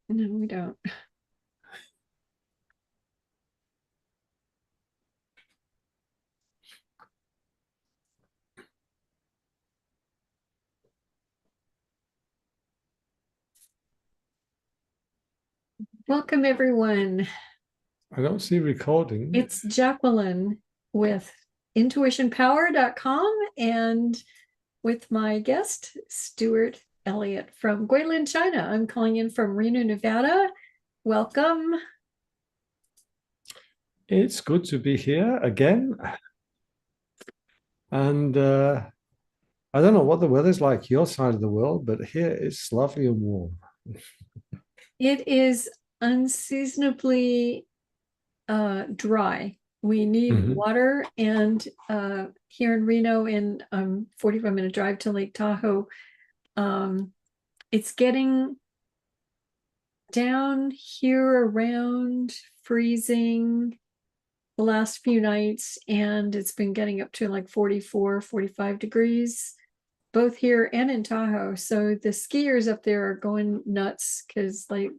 No, we don't. Welcome, everyone. I don't see recording. It's JacQueline with intuitionpower.com and with my guest, Stuart Elliott from Guilin, China. I'm calling in from Reno, Nevada. Welcome. It's good to be here again. And I don't know what the weather's like your side of the world, but here it's lovely and warm. It is unseasonably dry. We need Hmm. water, and here in Reno, in 45-minute drive to Lake Tahoe, um, it's getting down here around freezing the last few nights, and it's been getting up to like 44, 45 degrees, both here and in Tahoe. So the skiers up there are going nuts because like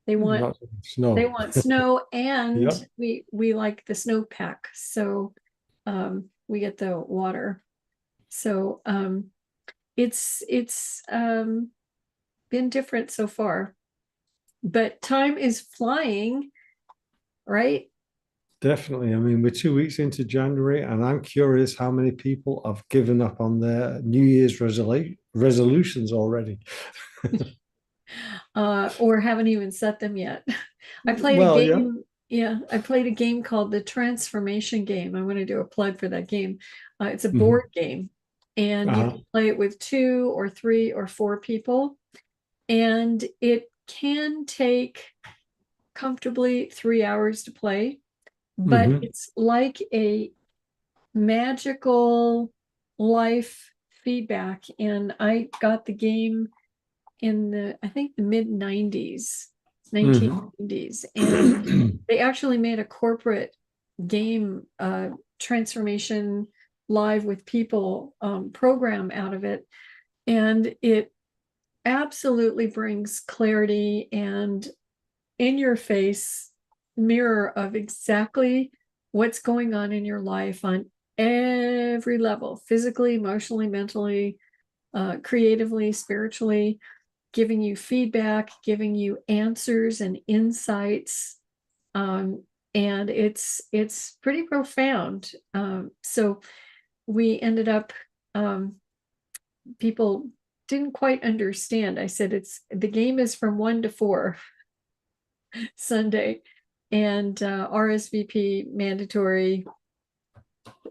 they want Not snow. snow, and Yeah. we like the snowpack. So we get the water. So it's been different so far, but time is flying, right? Definitely. I mean, we're 2 weeks into January, and I'm curious how many people have given up on their New Year's resolutions already. Or haven't even set them yet. I played a Well, yeah. game. Yeah, I played a game called the Transformation Game. I want to do a plug for that game. It's a Hmm. board game, and you Uh-huh. can play it with two or three or four people, and it can take comfortably 3 hours to play, but Hmm. it's like a magical life feedback. And I got the game in the, I think, the mid 90s, Hmm. 1990s, and they actually made a corporate game, transformation live with people, program out of it, and it absolutely brings clarity and in your face mirror of exactly what's going on in your life on every level: physically, emotionally, mentally, creatively, spiritually, giving you feedback, giving you answers and insights. And it's pretty profound. So we ended up, um, people didn't quite understand. I said it's the game is from 1 to 4 Sunday, and RSVP mandatory.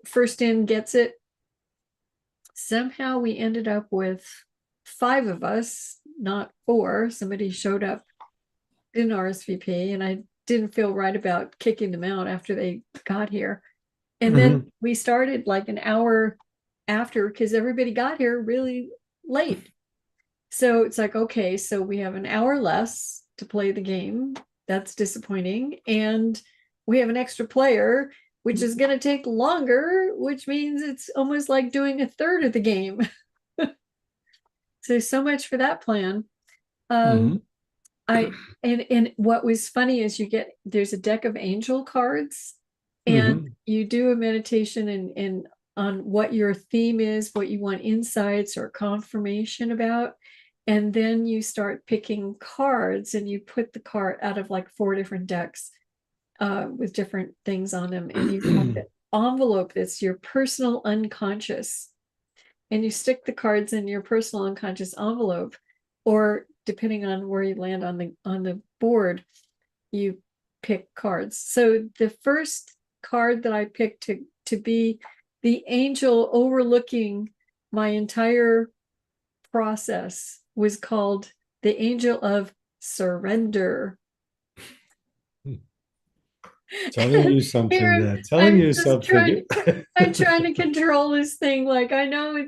First in gets it. Somehow we ended up with 5 of us, not 4. Somebody showed up, didn't RSVP, and I didn't feel right about kicking them out after they got here. And then Hmm. we started like an hour after because everybody got here really late. So it's like, okay, so we have an hour less to play the game. That's disappointing. And we have an extra player, which is going to take longer, which means it's almost like doing a third of the game. So much for that plan. Um, Hmm. I and what was funny is there's a deck of angel cards, and Hmm. you do a meditation and on what your theme is, what you want insights or confirmation about, and then you start picking cards, and you put the card out of like 4 different decks, with different things on them, and you have the envelope that's your personal unconscious, and you stick the cards in your personal unconscious envelope, or depending on where you land on the board, you pick cards. So the first card that I picked to be the angel overlooking my entire process was called the angel of surrender. Telling you something Here there, telling I'm you just trying something. I'm trying to control this thing. Like I know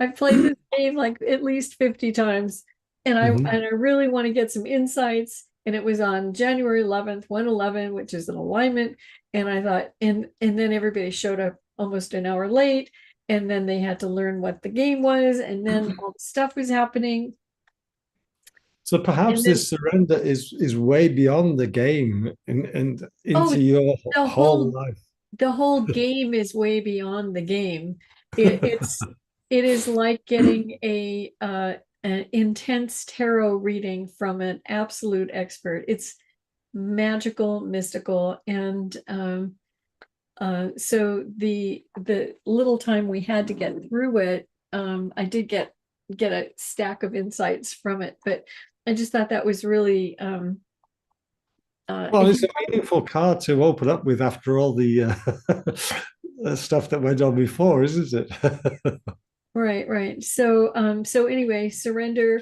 I've played this game like at least 50 times, and I Hmm. and I really want to get some insights. And it was on January 11th, 111, which is an alignment. And I thought, and then everybody showed up almost an hour late, and then they had to learn what the game was, and then all the stuff was happening. So perhaps And then, this surrender is way beyond the game and oh, into your the whole whole life. the whole game is way beyond the game. It's it is like getting an intense tarot reading from an absolute expert. It's magical, mystical, and so the little time we had to get through it, I did get a stack of insights from it, but I just thought that was really Well, if it's you a meaningful card to open up with after all the stuff that went on before, isn't it? right, right. So anyway, surrender.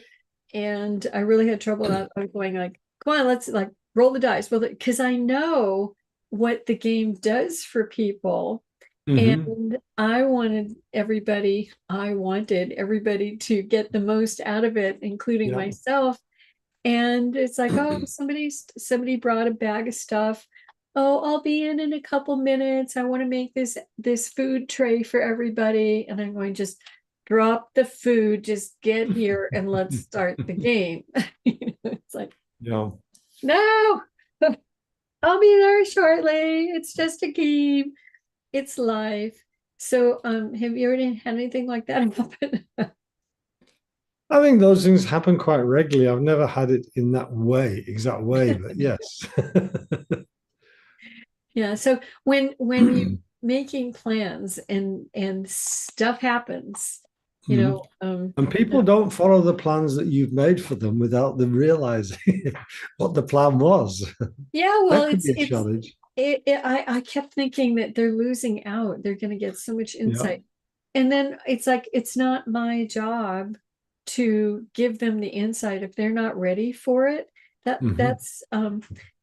And I really had trouble. I was going like, come on, let's like roll the dice. Well, because I know what the game does for people. Hmm. And I wanted everybody to get the most out of it, including Yeah. myself. And it's like, oh, somebody brought a bag of stuff. Oh, I'll be in a couple minutes. I want to make this food tray for everybody. And I'm going, just drop the food, just get here and let's start the game. It's like, Yeah. no, I'll be there shortly. It's just a game. It's life. So, have you already had anything like that happen? I think those things happen quite regularly. I've never had it in that way, exact way, but yes. Yeah. So when you making plans and stuff happens, you Mhm. know, And people don't follow the plans that you've made for them without them realizing what the plan was. yeah, well, That could be a challenge. I kept thinking that they're losing out. They're going to get so much Yeah. insight. And then it's like, it's not my job to give them the insight if they're not ready for it. That Hmm.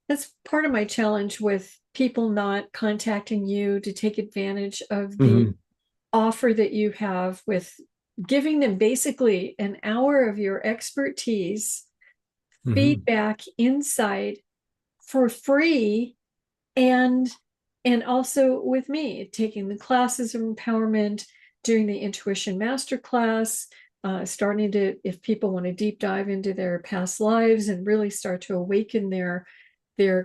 that's part of my challenge with people not contacting you to take advantage of the Hmm. offer that you have with giving them basically an hour of your expertise, Hmm. feedback, insight for free, and also with me taking the classes of empowerment, doing the intuition masterclass, starting to, if people want to deep dive into their past lives and really start to awaken their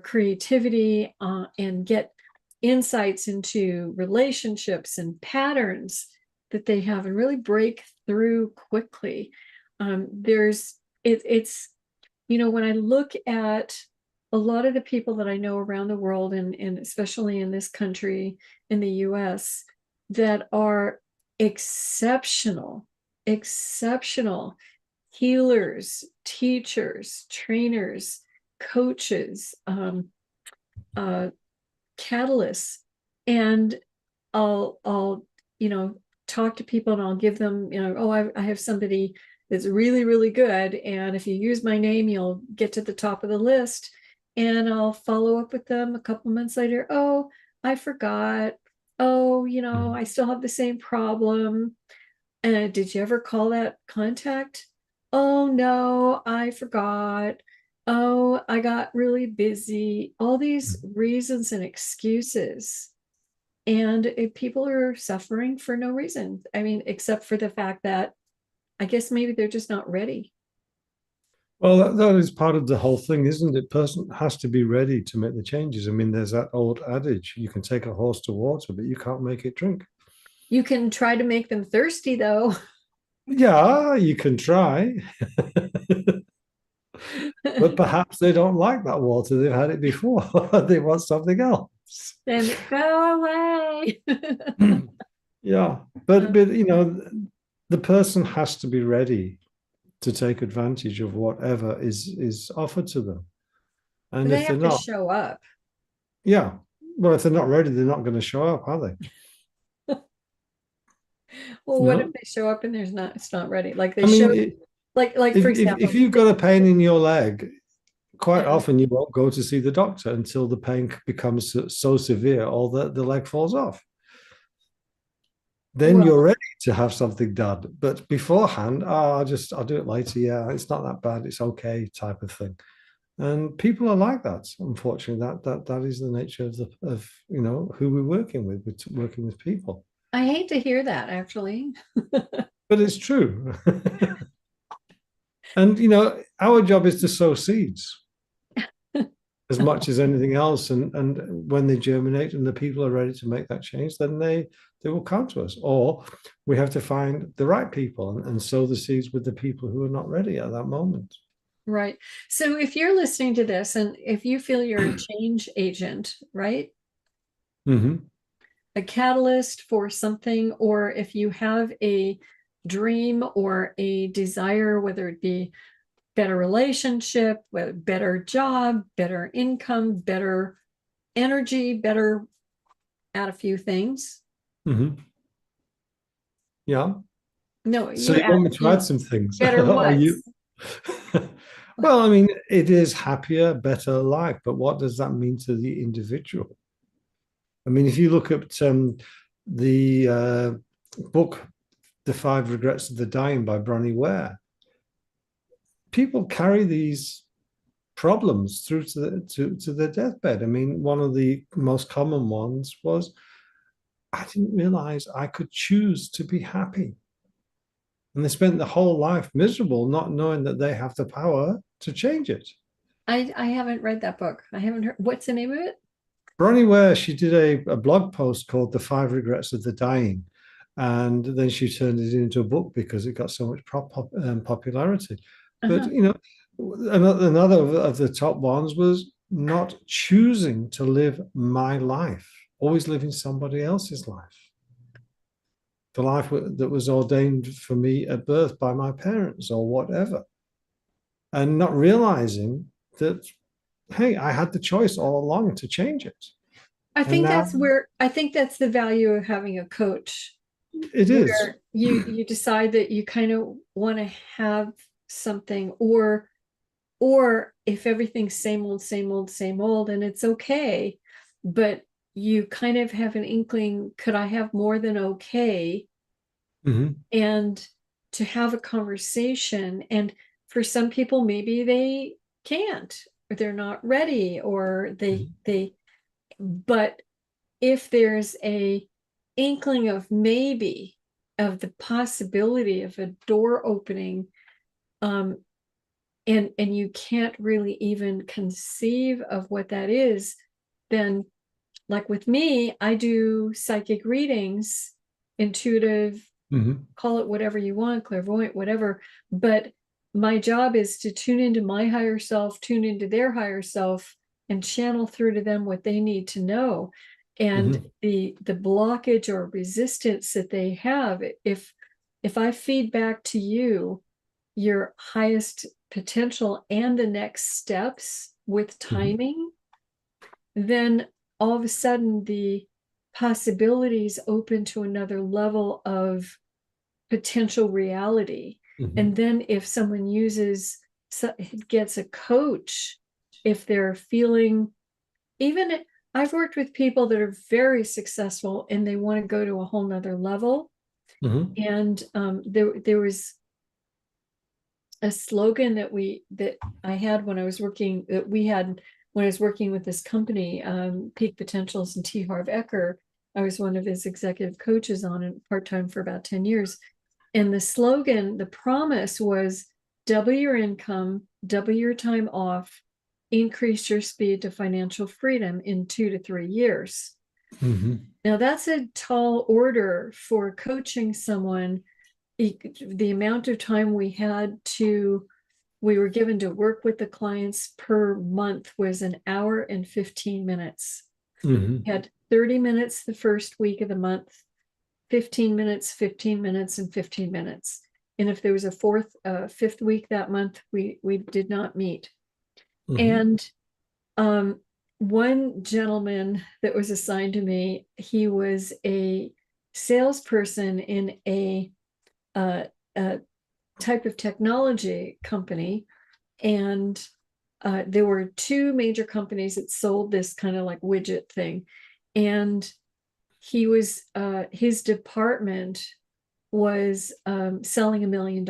creativity, and get insights into relationships and patterns that they have and really break through quickly. There's it's when I look at a lot of the people that I know around the world, and especially in this country, in the US, that are exceptional, exceptional healers, teachers, trainers, coaches, uh, catalysts. And I'll talk to people and I'll give them, oh, I have somebody that's really, really good. And if you use my name, you'll get to the top of the list. And I'll follow up with them a couple months later. Oh, I forgot. Oh, I still have the same problem. And did you ever call that contact? Oh, no, I forgot. Oh, I got really busy. All these reasons and excuses. And people are suffering for no reason. I mean, except for the fact that I guess maybe they're just not ready. Well, that is part of the whole thing, isn't it? Person has to be ready to make the changes. I mean, there's that old adage, you can take a horse to water, but you can't make it drink. You can try to make them thirsty, though. Yeah, you can try, but perhaps they don't like that water. They've had it before. They want something else. Then go away. Yeah, Uh, but the person has to be ready to take advantage of whatever is offered to them. And they if they're have to not, show up. yeah, well, if they're not ready, they're not going to show up, are they? Well, You what if know, they show up and it's not ready? Like they I mean, show, like for if example, you've got a pain in your leg, quite often you won't go to see the doctor until the pain becomes so severe or the leg falls off. Then well, you're ready to have something done. But beforehand, oh, I'll do it later. Yeah, it's not that bad. It's okay, type of thing. And people are like that. Unfortunately, that is the nature of who we're working with. We're working with people, I hate to hear that actually. but it's true. And our job is to sow seeds as much as anything else. And when they germinate and the people are ready to make that change, then they will come to us. Or we have to find the right people and sow the seeds with the people who are not ready at that moment. Right. So if you're listening to this and if you feel you're a change agent, right? Mm-hmm. A catalyst for something, or if you have a dream or a desire, whether it be better relationship, better job, better income, better energy, better at a few things. Mm-hmm. Yeah. No, So you you add, want me to add some things? better Or what? you? Well, I mean, it is happier, better life, but what does that mean to the individual? I mean, if you look at the book, The Five Regrets of the Dying by Bronnie Ware, people carry these problems through to their deathbed. I mean, one of the most common ones was, I didn't realize I could choose to be happy. And they spent their whole life miserable, not knowing that they have the power to change it. I haven't read that book. I haven't heard. What's the name of it? Bronnie Ware, she did a blog post called The Five Regrets of the Dying. And then she turned it into a book because it got so much popularity. But, Uh-huh. you know, another of the top ones was not choosing to live my life, always living somebody else's life. The life that was ordained for me at birth by my parents or whatever. And not realizing that, hey, I had the choice all along to change it. And now I think that's the value of having a coach, it is. where you decide that you kind of want to have something, or if everything's same old, same old, same old, and it's okay, but you kind of have an inkling, could I have more than okay? Mhm, And to have a conversation. And for some people, maybe they can't, or they're not ready, or mhm, but if there's a inkling of maybe, of the possibility of a door opening, um, and you can't really even conceive of what that is, then, like with me, I do psychic readings, intuitive, mhm, call it whatever you want, clairvoyant, whatever. But my job is to tune into my higher self, tune into their higher self, and channel through to them what they need to know. And mhm, the blockage or resistance that they have, if I feed back to you your highest potential and the next steps with mhm, timing, then all of a sudden the possibilities open to another level of potential reality. mhm, And then if someone gets a coach, if they're feeling, even, I've worked with people that are very successful and they want to go to a whole nother level. mhm, And there was a slogan that I had when I was working, that we had when I was working with this company, Peak Potentials, and T. Harv Eker. I was one of his executive coaches on it part-time for about 10 years. And the slogan, the promise was double your income, double your time off, increase your speed to financial freedom in 2 to 3 years. mhm, Now, that's a tall order for coaching someone. The amount of time we were given to work with the clients per month was an hour and 15 minutes. mhm, We had 30 minutes the first week of the month, 15 minutes, 15 minutes, and 15 minutes. And if there was a fifth week that month, we did not meet. mhm, And one gentleman that was assigned to me, he was a salesperson in uh, a type of technology company. And there were two major companies that sold this kind of like widget thing. And his department was selling $1 million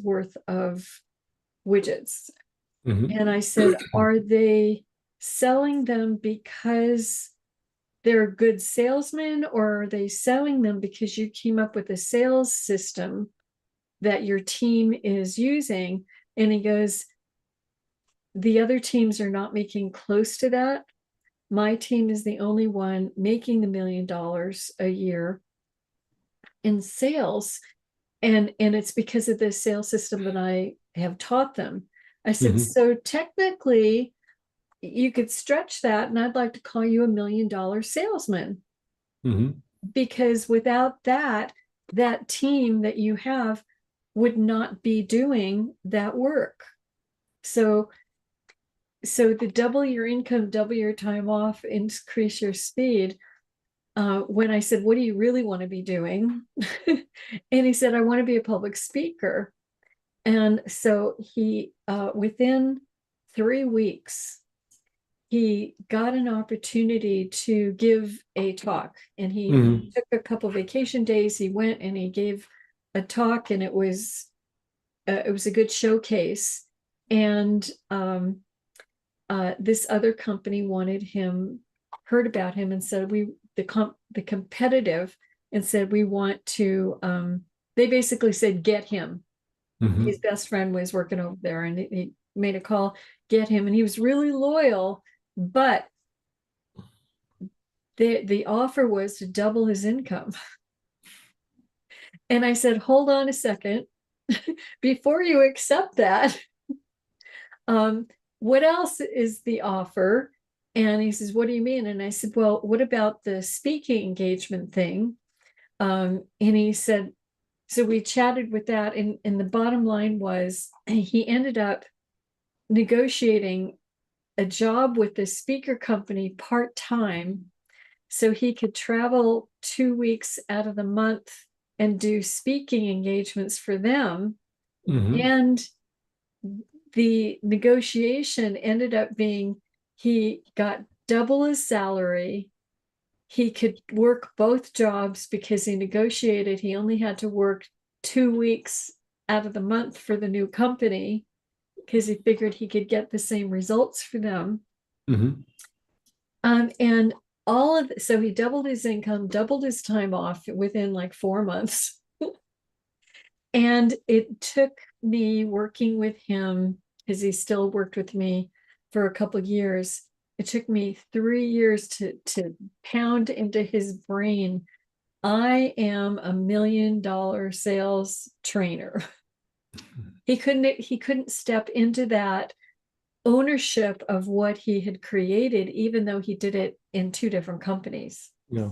worth of widgets. mhm, And I said, are they selling them because they're good salesmen, or are they selling them because you came up with a sales system that your team is using? And he goes, the other teams are not making close to that. My team is the only one making the $1 million a year in sales. And it's because of the sales system that I have taught them. I said, Mhm. so technically you could stretch that, and I'd like to call you $1 million salesman, Mhm. because without that, that team that you have would not be doing that work. So the double your income, double your time off, increase your speed. When I said, what do you really want to be doing? And he said, I want to be a public speaker. And so he, within 3 weeks, he got an opportunity to give a talk, and he Mhm. took a couple vacation days. He went and he gave a talk, and it was a good showcase. And this other company wanted him, heard about him, and said, the competitive, and said, we want to, they basically said, get him. His Mhm. best friend was working over there, and he made a call, get him. And he was really loyal, but the offer was to double his income. And I said, hold on a second, before you accept that, um, what else is the offer? And he says, what do you mean? And I said, well, what about the speaking engagement thing? And he said, so we chatted with that. And the bottom line was, he ended up negotiating a job with the speaker company part-time, so he could travel 2 weeks out of the month and do speaking engagements for them. Mhm. And the negotiation ended up being, he got double his salary. He could work both jobs because he negotiated, he only had to work 2 weeks out of the month for the new company, because he figured he could get the same results for them. Mhm. And so he doubled his income, doubled his time off within like 4 months. And it took me working with him, because he still worked with me for a couple of years. It took me 3 years to pound into his brain, I am $1 million sales trainer. He couldn't step into that ownership of what he had created, even though he did it in two different companies. Yeah.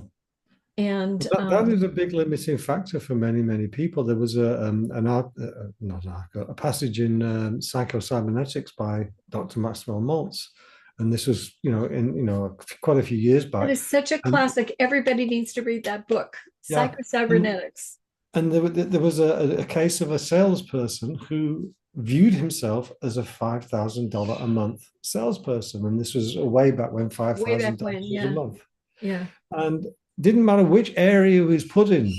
And That is a big limiting factor for many, many people. There was not an a passage in Psycho-Cybernetics by Dr. Maxwell Maltz, and this was, in quite a few years that back. is such a And classic. Everybody needs to read that book, yeah, and Psycho-Cybernetics. there was a case of a salesperson who viewed himself as a $5,000 a month salesperson, and this was way back when five Way thousand back dollars when, was a yeah, month. yeah. And didn't matter which area he was put in,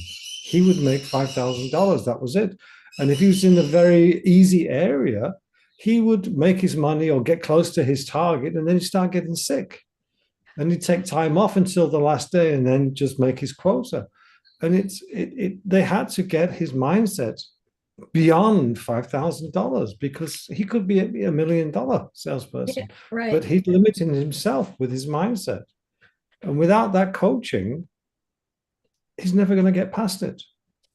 he would make $5,000. That was it. And if he was in a very easy area, he would make his money or get close to his target, and then he'd start getting sick. And he'd take time off until the last day and then just make his quota. And they had to get his mindset beyond $5,000 because he could be a $1 million Yeah, salesperson, but right. he's limiting himself with his mindset. And without that coaching, he's never going to get past it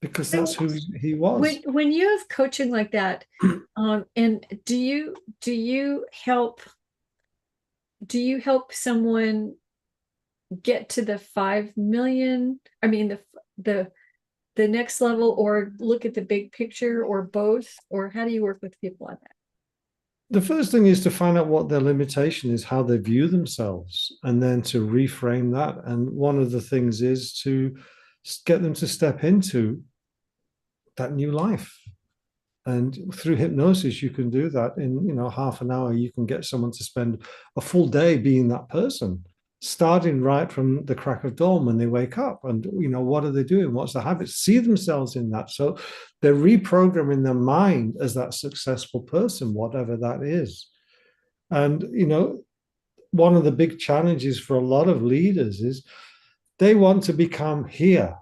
because that's So who he was. when you have coaching like that, and do you help someone get to the 5 million? I mean, the the next level, or look at the big picture, or both? Or how do you work with people on that? The first thing is to find out what their limitation is, how they view themselves, and then to reframe that. And one of the things is to get them to step into that new life. And through hypnosis, you can do that in, half an hour. You can get someone to spend a full day being that person, starting right from the crack of dawn when they wake up. And, what are they doing? What's the habits? See themselves in that. So they're reprogramming their mind as that successful person, whatever that is. And, one of the big challenges for a lot of leaders is they want to become here,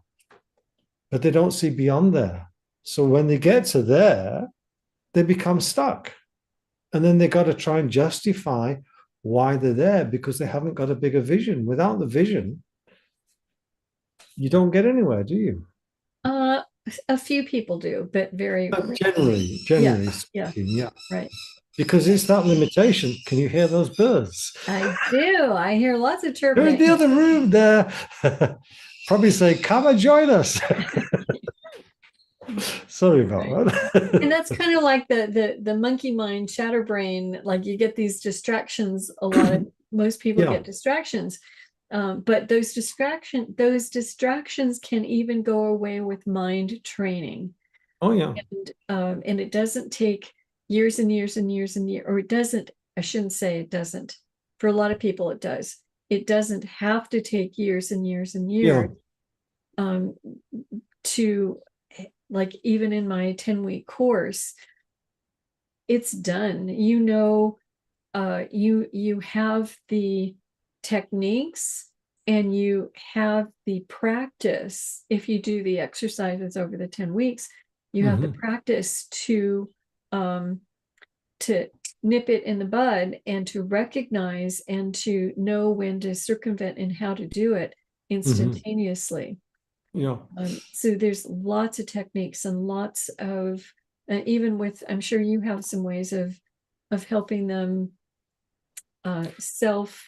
but they don't see beyond there. So when they get to there, they become stuck. And then they got to try and justify why they're there because they haven't got a bigger vision. Without the vision, you don't get anywhere, do you? Uh, a few people do, but very Generally, yeah, generally yeah, speaking, yeah. right. Because it's that limitation. Can you hear those birds? I do. I hear lots of They're in the chirping. other room there. Probably say, come and join us. Sorry about Right. And that. that's kind of like the monkey mind, scatterbrain. Like you get these distractions a lot of most people Yeah. get distractions. But those distractions can even go away with mind training. Oh, yeah. And it doesn't take years and years and years and years, or it doesn't, I shouldn't say it doesn't. For a lot of people, it does. It doesn't have to take years and years and Yeah. years um, to, like, even in my 10-week course, it's done. You have the techniques and you have the practice. If you do the exercises over the 10 weeks, you have the Mhm. practice um, to nip it in the bud and to recognize and to know when to circumvent and how to do it Mhm. instantaneously. Yeah. So there's lots of techniques and lots of, even with, I'm sure you have some ways of helping them self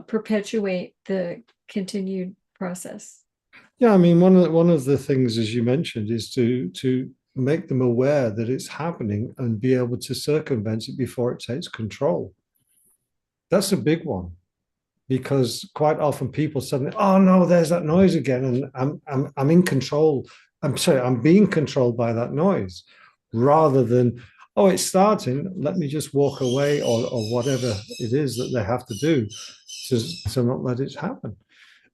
perpetuate the continued process. Yeah. I mean, one of the things, as you mentioned, is to make them aware that it's happening and be able to circumvent it before it takes control. That's a big one because quite often people suddenly, oh no, there's that noise again, and I'm in control. I'm sorry, I'm being controlled by that noise, rather than, oh, it's starting. Let me just walk away, or whatever it is that they have to do to not let it happen.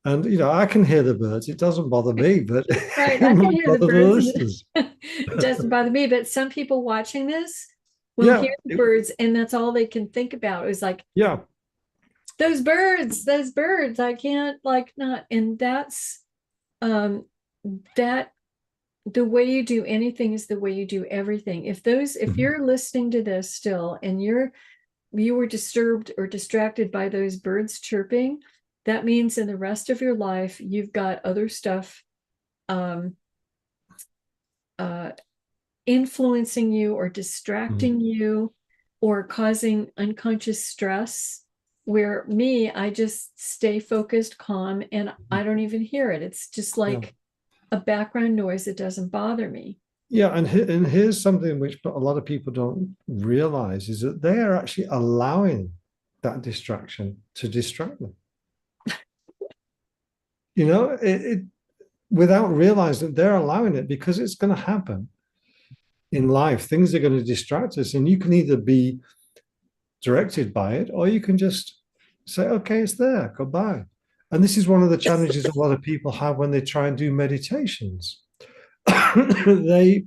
And I can hear the birds. It doesn't bother me, but Right, it I can might hear the bother the birds and listeners. it doesn't bother me, but some people watching this will Yeah, hear the birds and that's all they can think about. It's like, yeah. those birds, I can't like not. And that's um that the way you do anything is the way you do everything. If Mhm. you're listening to this still and you were disturbed or distracted by those birds chirping, that means in the rest of your life you've got other stuff um uh influencing you or Mhm. distracting you or causing unconscious stress. Where me, I just stay focused, calm, and I don't even hear it. It's just Yeah. like a background noise that doesn't bother me. Yeah, and here's something which a lot of people don't realize is that they are actually allowing that distraction to distract them. It without realizing they're allowing it because it's going to happen in life. Things are going to distract us, and you can either be directed by it or you can just say, okay, it's there, goodbye. And this is one of the challenges a lot of people have when they try and do meditations. they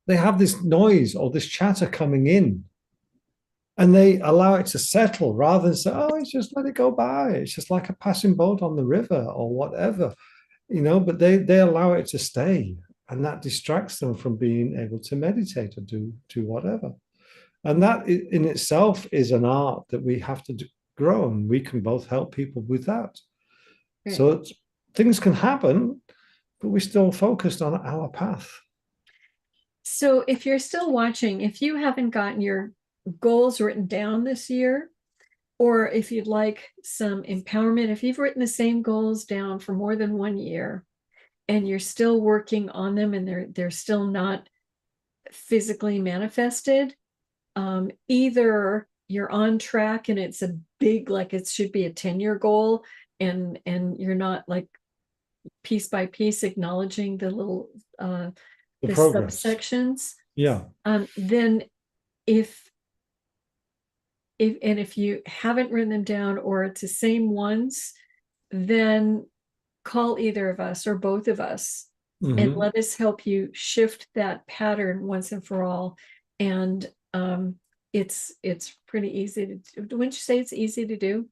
they have this noise or this chatter coming in and they allow it to settle rather than say, oh, it's just let it go by. It's just like a passing boat on the river or whatever, but they allow it to stay. And that distracts them from being able to meditate or do whatever. And that in itself is an art that we have to grow, and we can both help people with that. Right. So things can happen, but we're still focused on our path. So if you're still watching, if you haven't gotten your goals written down this year, or if you'd like some empowerment, if you've written the same goals down for more than 1 year and you're still working on them and they're still not physically manifested, either you're on track and it's a big, like it should be a 10-year goal, and you're not like piece by piece acknowledging the little The the progress. subsections. Yeah. Then if if you haven't written them down or it's the same ones, then call either of us or both of us and Mm-hmm. let us help you shift that pattern once and for all. And it's pretty easy to, wouldn't you say it's easy to do?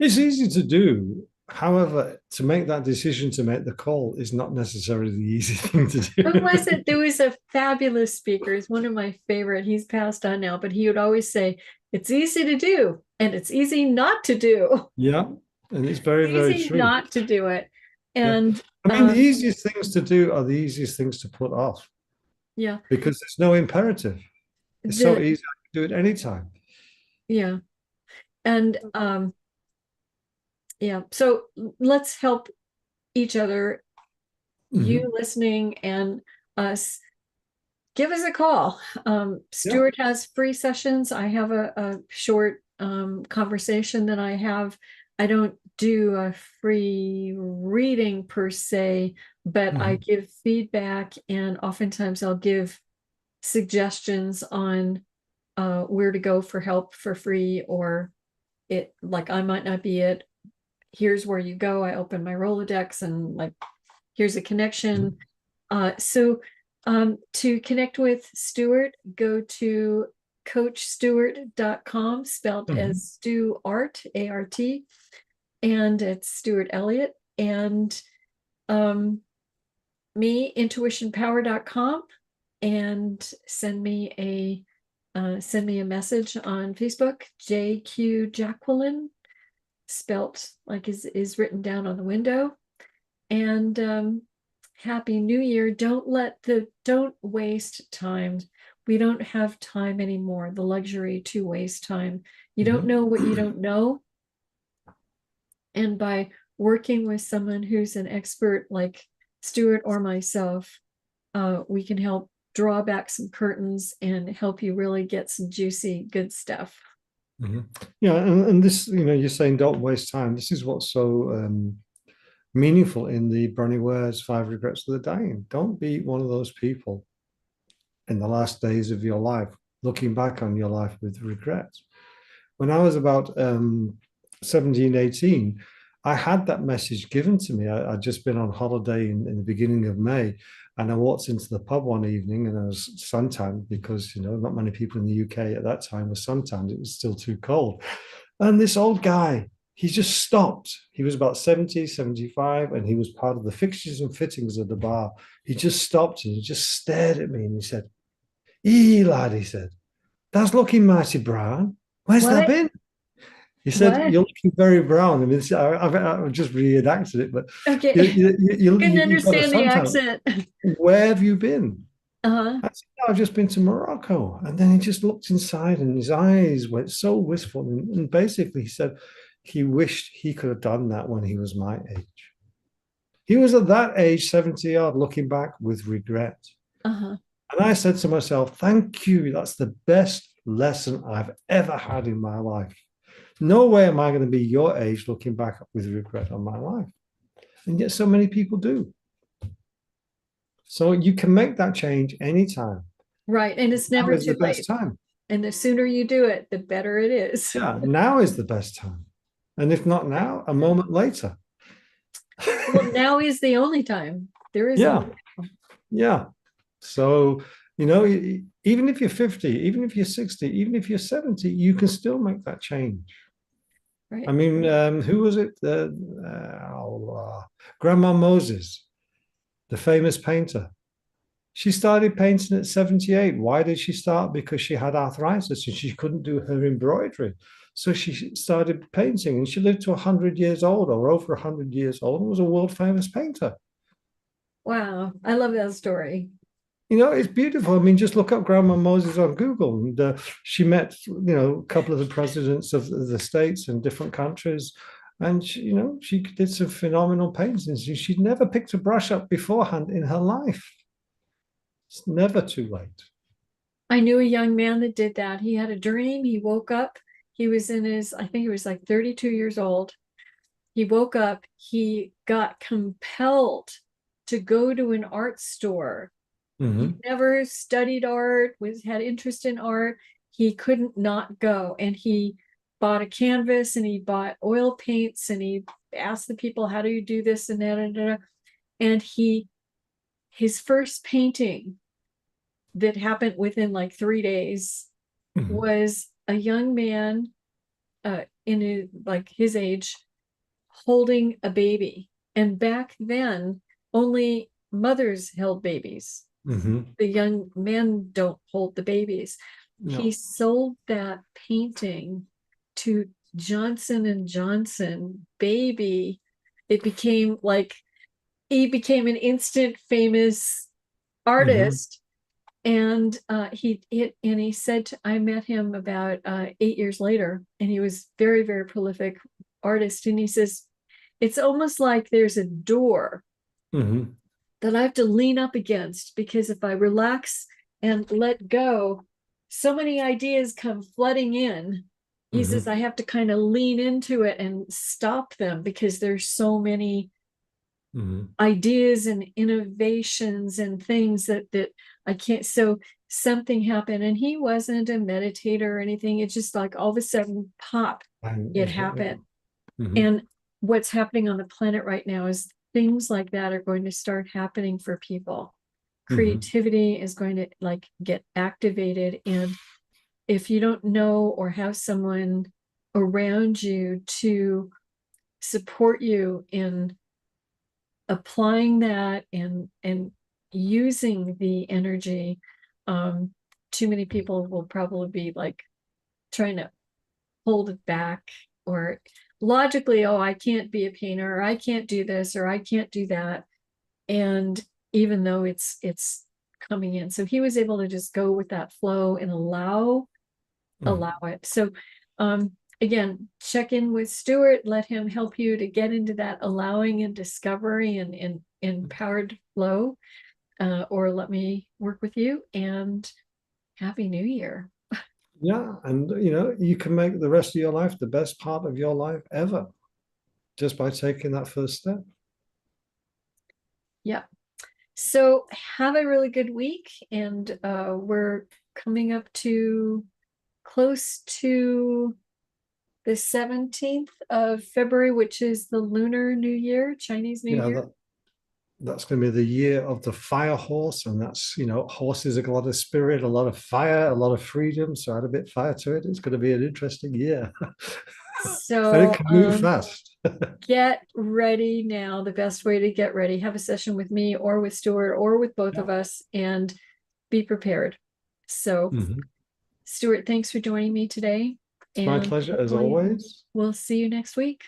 It's easy to do. However, to make that decision to make the call is not necessarily the easy thing to Who do. was it? There was a fabulous speaker. He's one of my favorite. He's passed on now, but he would always say, it's easy to do, and it's easy not to do. Yeah, and it's very, very Easy true. not to do it. Yeah. And I mean, the easiest things to do are the easiest things to put off yeah, because there's no imperative. It's so the easy. I can do it anytime. yeah. And yeah, so let's help each other, you Mhm. listening and us. Give us a call. Yeah. Stuart has free sessions. I have a short conversation that I have. I don't do a free reading per se, but I Mhm. give feedback, and oftentimes I'll give suggestions on where to go for help for free, or it like I might not be it. Here's where you go. I open my Rolodex and like here's a connection. Mhm. So to connect with Stuart, go to coachstuart.com, spelled as Mhm. Stu Art, A-R-T, and it's Stuart Elliott. And um, me, intuitionpower.com, and send me a message on Facebook, JQ JacQueline, spelt like is written down on the window. And Happy New Year. Don't waste time. We don't have time anymore, the luxury to waste time. You don't Mhm. know what you don't know. And by working with someone who's an expert like Stuart or myself, we can help draw back some curtains and help you really get some juicy, good stuff. Mhm. Yeah, and this, you're saying don't waste time. This is what's so meaningful in the Bronnie Ware's Five Regrets of the Dying. Don't be one of those people in the last days of your life, looking back on your life with regret. When I was about 17, 18, I had that message given to me. I'd just been on holiday in the beginning of May, and I walked into the pub one evening and I was suntanned because, not many people in the UK at that time were suntanned. It was still too cold. And this old guy, he just stopped. He was about 70, 75, and he was part of the fixtures and fittings of the bar. He just stopped and he just stared at me and he said, lad, he said, that's looking mighty brown. Where's that What? been? He said, What? you're looking very brown. I mean, I've just reenacted it, but Okay. Couldn't you've got a understand the suntan. accent. Where have you been? Uh-huh. I said, "No, I've just been to Morocco." And then he just looked inside and his eyes went so wistful. And basically, he said he wished he could have done that when he was my age. He was at that age, 70 odd, looking back with regret. Uh-huh. And I said to myself, thank you. That's the best lesson I've ever had in my life. No way am I going to be your age looking back with regret on my life. And yet so many people do. So you can make that change anytime. Right. And it's Now never is the too best late. time. And the sooner you do it, the better it is. Yeah, now is the best time. And if not Right. now, a moment later. Well, now is the only time. There is Yeah, no now. yeah. So, even if you're 50, even if you're 60, even if you're 70, you can still make that change. I Right. mean, who was it? Grandma Moses, the famous painter. She started painting at 78. Why did she start? Because she had arthritis and she couldn't do her embroidery. So she started painting and she lived to 100 years old or over 100 years old and was a world famous painter. Wow. I love that story. It's beautiful. I mean, just look up Grandma Moses on Google. And she met, a couple of the presidents of the states and different countries. And, she did some phenomenal paintings. She'd never picked a brush up beforehand in her life. It's never too late. I knew a young man that did that. He had a dream. He woke up. He was in his, I think he was like 32 years old. He woke up. He got compelled to go to an art store. He Mhm. never studied art, had interest in art. He couldn't not go. And he bought a canvas and he bought oil paints and he asked the people, how do you do this and that? And his first painting that happened within like 3 days Mhm. was a young man in his, like his age, holding a baby. And back then, only mothers held babies. Hmm. The young men don't hold the babies. He No. sold that painting to Johnson and Johnson baby. It became like he became an instant famous Hmm. artist. And he said I met him about 8 years later, and he was very, very prolific artist. And he says, it's almost like there's a door Hmm. that I have to lean up against, because if I relax and let go, so many ideas come flooding in. He says Hmm. I have to kind of lean into it and stop them, because there's so many Hmm. ideas and innovations and things that I can't. So something happened, and he wasn't a meditator or anything. It's just like all of a sudden, pop, And it it hit, yeah. happened. Hmm. And what's happening on the planet right now is things like that are going to start happening for people. Hmm. Creativity is going to like get activated. And if you don't know or have someone around you to support you in applying that and using the energy, too many people will probably be like trying to hold it back, or logically, oh, I can't be a painter, or I can't do this, or I can't do that. And even though it's coming in, so he was able to just go with that flow and allow it. So again, check in with Stuart, let him help you to get into that allowing and discovery and empowered flow, or let me work with you. And happy new year. Yeah, and you can make the rest of your life the best part of your life ever just by taking that first step. Yeah. So have a really good week. And we're coming up to close to the 17th of February, which is the Lunar New Year, Chinese New Yeah, Year. that's going to be the year of the fire horse, and that's horses have a lot of spirit, a lot of fire, a lot of freedom. So add a bit fire to it. It's going to be an interesting year, and it So can move fast. get ready now. The best way to get ready, have a session with me or with Stuart or with both Yeah. of us, and be prepared. So, Mhm. Stuart, thanks for joining me today. It's my And pleasure as hopefully always. we'll see you next week.